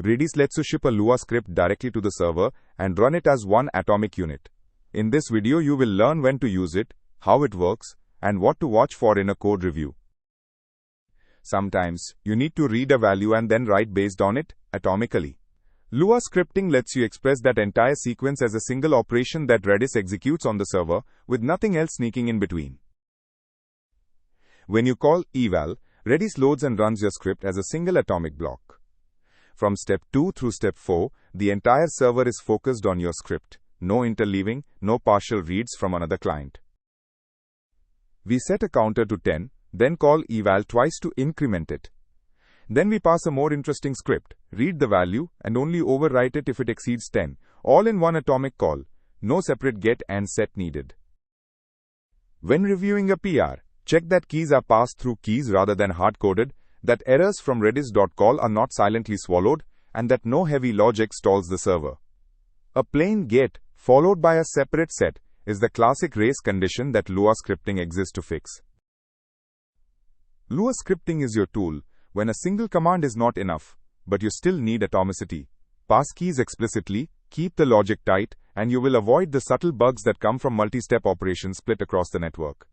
Redis lets you ship a Lua script directly to the server and run it as one atomic unit. In this video, you will learn when to use it, how it works, and what to watch for in a code review. Sometimes, you need to read a value and then write based on it, atomically. Lua Scripting lets you express that entire sequence as a single operation that Redis executes on the server, with nothing else sneaking in between. When you call EVAL, Redis loads and runs your script as a single atomic block. From step 2 through step 4, the entire server is focused on your script. No interleaving, no partial reads from another client. We set a counter to 10, then call eval twice to increment it. Then we pass a more interesting script, read the value, and only overwrite it if it exceeds 10, all in one atomic call. No separate get and set needed. When reviewing a PR, check that keys are passed through keys rather than hard-coded, that errors from redis.call are not silently swallowed, and that no heavy logic stalls the server. A plain get, followed by a separate set, is the classic race condition that Lua Scripting exists to fix. Lua Scripting is your tool when a single command is not enough, but you still need atomicity. Pass keys explicitly, keep the logic tight, and you will avoid the subtle bugs that come from multi-step operations split across the network.